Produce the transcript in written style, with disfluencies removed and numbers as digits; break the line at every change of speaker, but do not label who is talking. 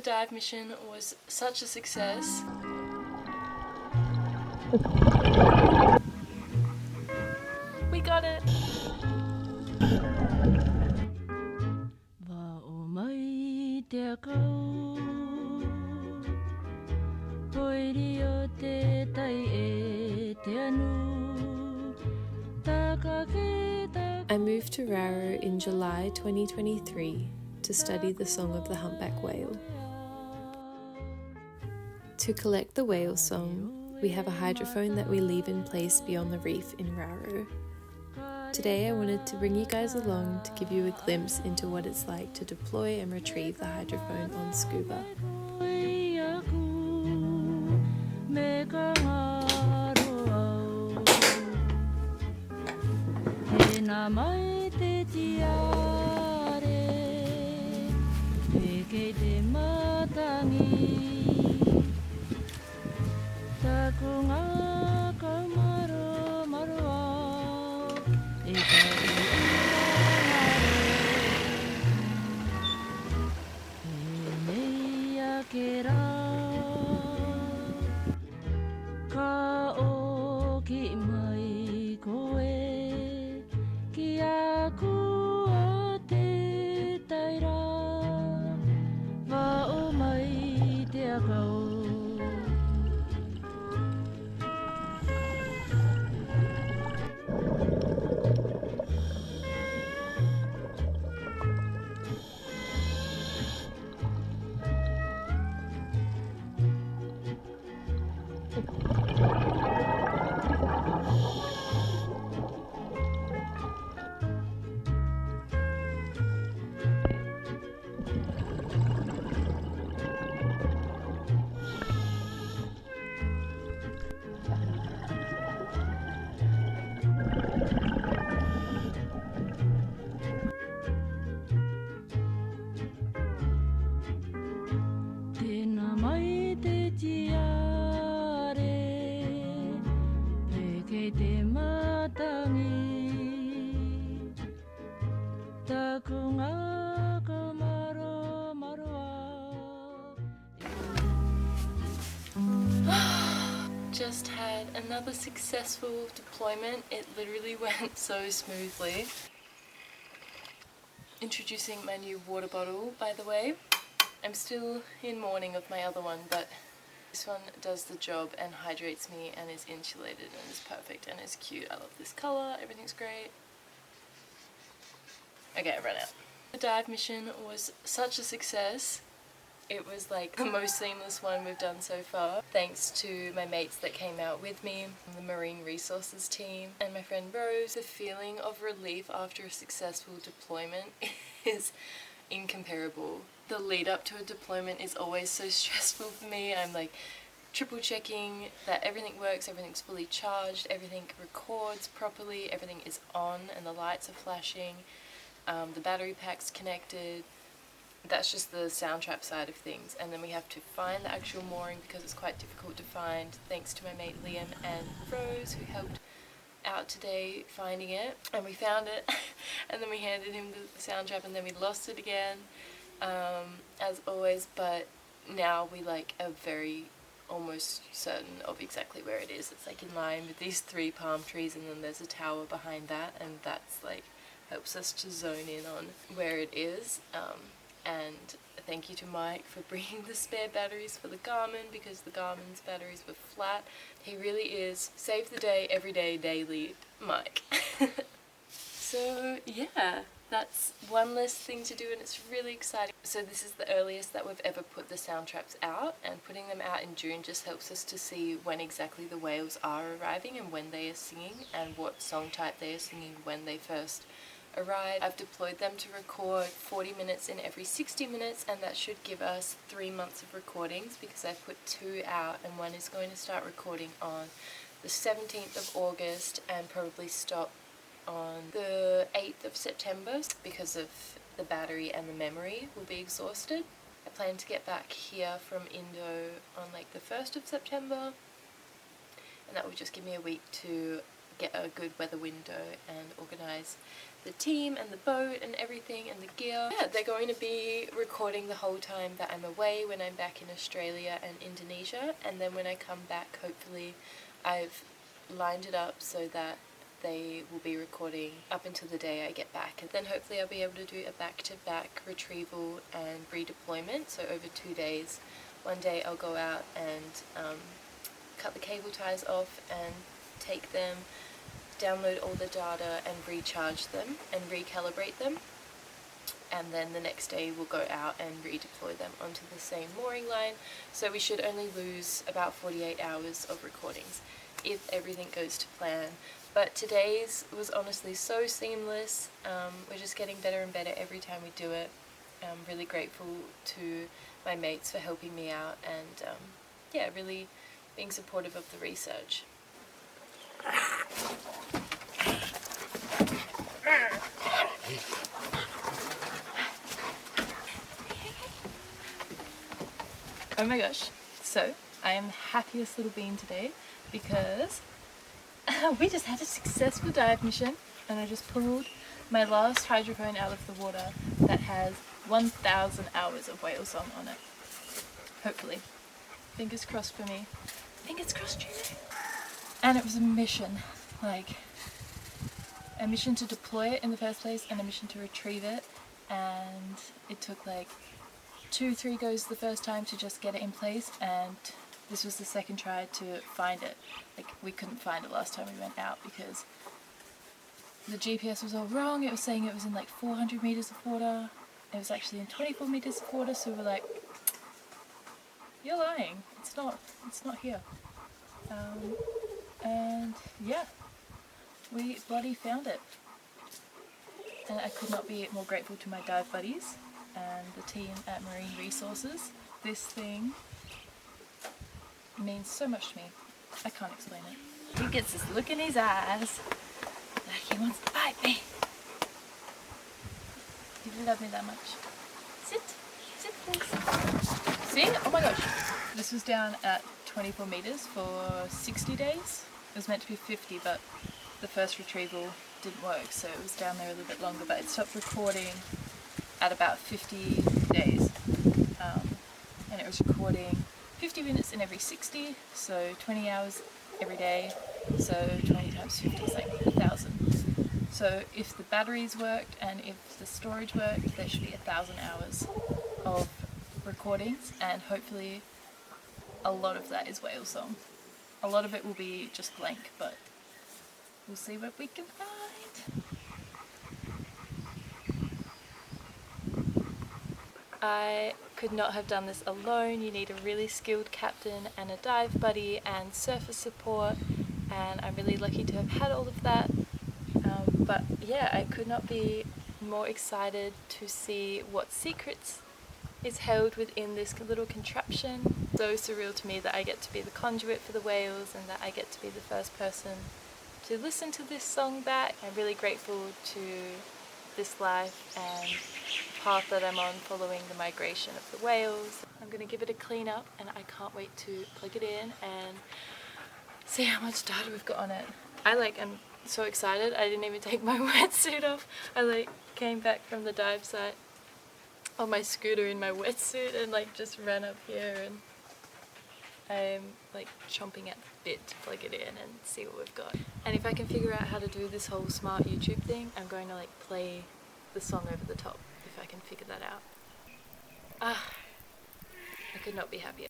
dive mission was such a success. We got it!
I moved to Raro in July 2023 to study the song of the humpback whale. To collect the whale song, we have a hydrophone that we leave in place beyond the reef in Raro. Today I wanted to bring you guys along to give you a glimpse into what it's like to deploy and retrieve the hydrophone on scuba.
Just had another successful deployment. It literally went so smoothly. Introducing my new water bottle, by the way. I'm still in mourning of my other one, but this one does the job and hydrates me and is insulated and is perfect and is cute. I love this colour, everything's great. Okay, I ran out. The dive mission was such a success. It was like the most seamless one we've done so far, thanks to my mates that came out with me, the marine resources team, and my friend Rose. The feeling of relief after a successful deployment is incomparable. The lead up to a deployment is always so stressful for me. I'm like triple checking that everything works, everything's fully charged, everything records properly, everything is on and the lights are flashing, the battery pack's connected. That's just the sound trap side of things, and then we have to find the actual mooring because it's quite difficult to find, thanks to my mate Liam and Rose who helped out today finding it, and we found it and then we handed him the sound trap and then we lost it again, as always, but now we like are very almost certain of exactly where it is. It's like in line with these 3 palm trees and then there's a tower behind that, and that's like helps us to zone in on where it is. And thank you to Mike for bringing the spare batteries for the Garmin, because the Garmin's batteries were flat. He really is save the day every day daily Mike. So yeah, that's one less thing to do and it's really exciting. So this is the earliest that we've ever put the sound traps out, and putting them out in June just helps us to see when exactly the whales are arriving and when they are singing and what song type they are singing when they first arrive. I've deployed them to record 40 minutes in every 60 minutes, and that should give us 3 months of recordings because I put 2 out and one is going to start recording on the 17th of August and probably stop on the 8th of September because of the battery and the memory will be exhausted. I plan to get back here from Indo on like the 1st of September, and that will just give me a week to get a good weather window and organise the team and the boat and everything and the gear. Yeah, they're going to be recording the whole time that I'm away when I'm back in Australia and Indonesia, and then when I come back, hopefully I've lined it up so that they will be recording up until the day I get back, and then hopefully I'll be able to do a back-to-back retrieval and redeployment, so over 2 days. One day I'll go out and cut the cable ties off and take them, download all the data and recharge them and recalibrate them, and then the next day we'll go out and redeploy them onto the same mooring line. So we should only lose about 48 hours of recordings if everything goes to plan. But today's was honestly so seamless. We're just getting better and better every time we do it. I'm really grateful to my mates for helping me out and yeah, really being supportive of the research. Oh my gosh, so I am the happiest little bean today because we just had a successful dive mission, and I just pulled my last hydrophone out of the water that has 1,000 hours of whale song on it. Hopefully. Fingers crossed for me. Fingers crossed, Juno. And it was a mission, like a mission to deploy it in the first place and a mission to retrieve it, and it took like 2-3 goes the first time to just get it in place, and this was the second try to find it. Like, we couldn't find it last time we went out because the GPS was all wrong. It was saying it was in like 400 meters of water. It was actually in 24 meters of water, so we were like, you're lying. It's not here. And yeah, we bloody found it. And I could not be more grateful to my dive buddies and the team at Marine Resources. This thing means so much to me. I can't explain it. He gets this look in his eyes like he wants to bite me. You love me that much. Sit please. See? Oh my gosh. This was down at 24 meters for 60 days. It was meant to be 50, but the first retrieval didn't work, so it was down there a little bit longer, but it stopped recording at about 50 days. And it was recording 50 minutes in every 60, so 20 hours every day, so 20 times 50 is like 1,000. So if the batteries worked and if the storage worked, there should be 1,000 hours of recordings, and hopefully a lot of that is whale song. A lot of it will be just blank, but we'll see what we can find. I could not have done this alone. You need a really skilled captain and a dive buddy and surface support, and I'm really lucky to have had all of that. But yeah, I could not be more excited to see what secrets is held within this little contraption. So surreal to me that I get to be the conduit for the whales and that I get to be the first person to listen to this song back. I'm really grateful to this life and path that I'm on following the migration of the whales. I'm going to give it a clean up, and I can't wait to plug it in and see how much data we've got on it. I'm so excited. I didn't even take my wetsuit off. I came back from the dive site on my scooter in my wetsuit and just ran up here, and I'm chomping at the bit to plug it in and see what we've got. And if I can figure out how to do this whole smart YouTube thing, I'm going to play the song over the top if I can figure that out. I could not be happier.